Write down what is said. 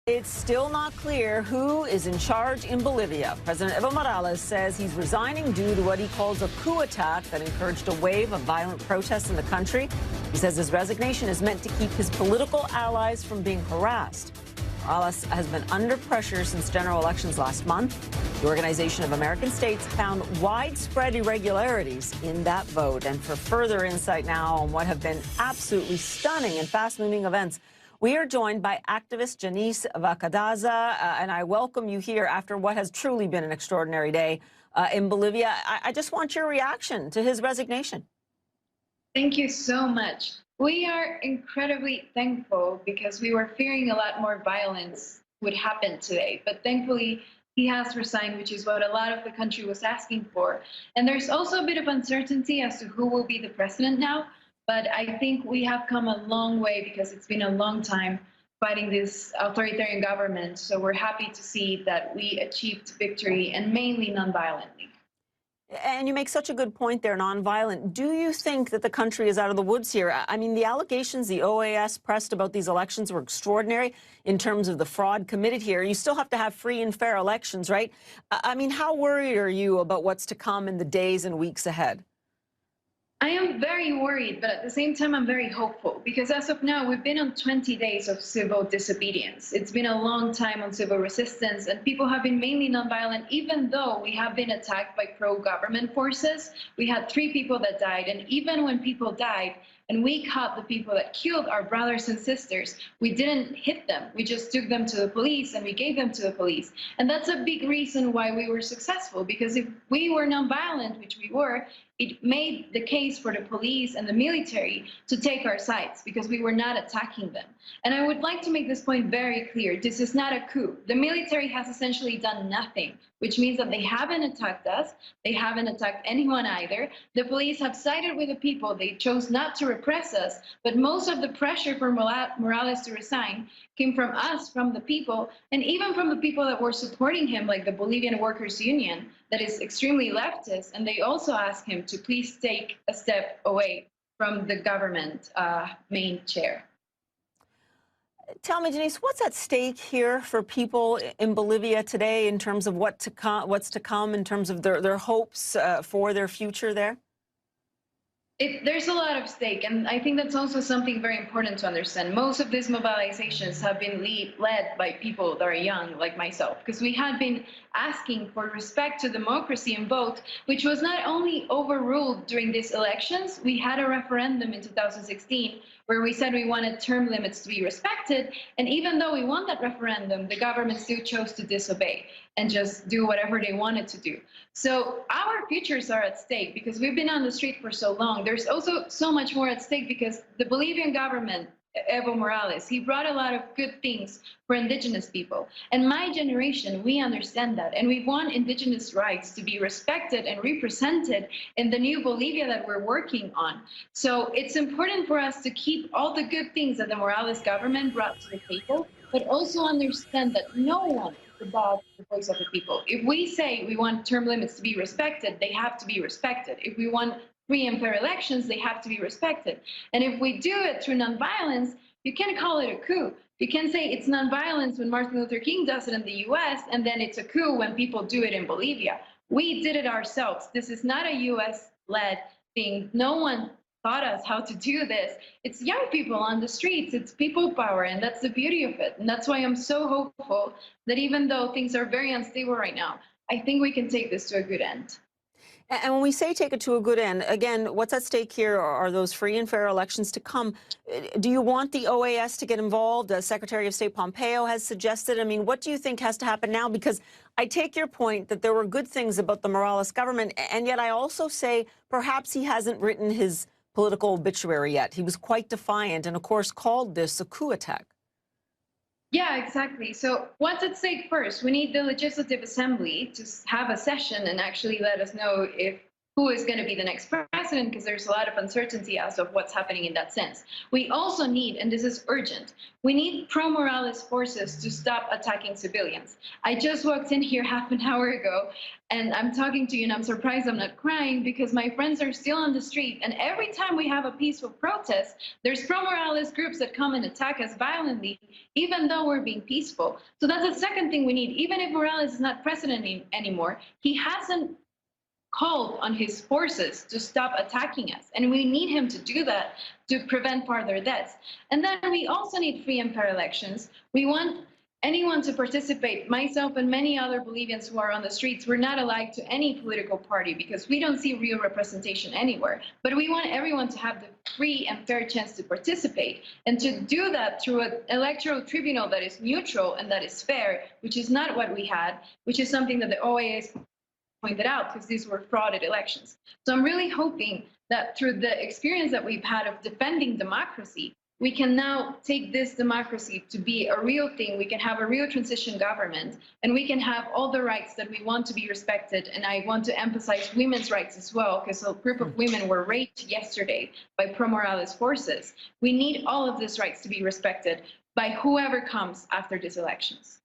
It's still not clear who is in charge in Bolivia. President Evo Morales says he's resigning due to what he calls a coup attack that encouraged a wave of violent protests in the country. He says his resignation is meant to keep his political allies from being harassed. Morales has been under pressure since general elections last month. The Organization of American States found widespread irregularities in that vote. And for further insight now on what have been absolutely stunning and fast-moving events, we are joined by activist Jhanisse Vaca Daza, and I welcome you here after what has truly been an extraordinary day in Bolivia. I just want your reaction to his resignation. Thank you so much. We are incredibly thankful because we were fearing a lot more violence would happen today. But thankfully, he has resigned, which is what a lot of the country was asking for. And there's also a bit of uncertainty as to who will be the president now. But I think we have come a long way because it's been a long time fighting this authoritarian government. So we're happy to see that we achieved victory, and mainly nonviolently. And you make such a good point there, nonviolent. Do you think that the country is out of the woods here? I mean, the allegations the OAS pressed about these elections were extraordinary in terms of the fraud committed here. You still have to have free and fair elections, right? I mean, how worried are you about what's to come in the days and weeks ahead? I am very worried, but at the same time, I'm very hopeful because as of now, we've been on 20 days of civil disobedience. It's been a long time on civil resistance, and people have been mainly nonviolent, even though we have been attacked by pro-government forces. We had 3 people that died, and even when people died, and we caught the people that killed our brothers and sisters, we didn't hit them. We just took them to the police and we gave them to the police. And that's a big reason why we were successful, because if we were nonviolent, which we were, it made the case for the police and the military to take our sides because we were not attacking them. And I would like to make this point very clear. This is not a coup. The military has essentially done nothing, which means that they haven't attacked us. They haven't attacked anyone either. The police have sided with the people. They chose not to repress us. But most of the pressure for Morales to resign came from us, from the people, and even from the people that were supporting him, like the Bolivian Workers' Union, that is extremely leftist. And they also asked him to please take a step away from the government main chair. Tell me, Jhanisse, what's at stake here for people in Bolivia today in terms of what's to come in terms of their hopes for their future there? There's a lot of stake, and I think that's also something very important to understand. Most of these mobilizations have been led by people that are young, like myself, because we had been asking for respect to democracy and vote, which was not only overruled during these elections. We had a referendum in 2016 where we said we wanted term limits to be respected, and even though we won that referendum, the government still chose to disobey and just do whatever they wanted to do. So our futures are at stake because we've been on the street for so long. There's also so much more at stake because the Bolivian government, Evo Morales, he brought a lot of good things for indigenous people. And my generation, we understand that. And we want indigenous rights to be respected and represented in the new Bolivia that we're working on. So it's important for us to keep all the good things that the Morales government brought to the table, but also understand that no one is above the voice of the people. If we say we want term limits to be respected, they have to be respected. If we want free and fair elections, they have to be respected. And if we do it through nonviolence, you can't call it a coup. You can say it's nonviolence when Martin Luther King does it in the US, and then it's a coup when people do it in Bolivia. We did it ourselves. This is not a US-led thing. No one taught us how to do this. It's young people on the streets. It's people power, and that's the beauty of it. And that's why I'm so hopeful that even though things are very unstable right now, I think we can take this to a good end. And when we say take it to a good end, again, what's at stake here are those free and fair elections to come. Do you want the OAS to get involved? Secretary of State Pompeo has suggested. I mean, what do you think has to happen now? Because I take your point that there were good things about the Morales government, and yet I also say perhaps he hasn't written his political obituary yet. He was quite defiant and, of course, called this a coup attack. Yeah, exactly. So what's at stake first? We need the Legislative Assembly to have a session and actually let us know if who is going to be the next president, because there's a lot of uncertainty as of what's happening in that sense. We also need, and this is urgent, we need pro-Morales forces to stop attacking civilians. I just walked in here half an hour ago, and I'm talking to you, and I'm surprised I'm not crying, because my friends are still on the street, and every time we have a peaceful protest, there's pro-Morales groups that come and attack us violently, even though we're being peaceful. So that's the second thing we need. Even if Morales is not president anymore, he hasn't called on his forces to stop attacking us. And we need him to do that to prevent further deaths. And then we also need free and fair elections. We want anyone to participate. Myself and many other Bolivians who are on the streets, we're not alike to any political party because we don't see real representation anywhere. But we want everyone to have the free and fair chance to participate, and to do that through an electoral tribunal that is neutral and that is fair, which is not what we had, which is something that the OAS pointed out, because these were frauded elections. So I'm really hoping that through the experience that we've had of defending democracy, we can now take this democracy to be a real thing. We can have a real transition government, and we can have all the rights that we want to be respected. And I want to emphasize women's rights as well, because a group of women were raped yesterday by pro-Morales forces. We need all of these rights to be respected by whoever comes after these elections.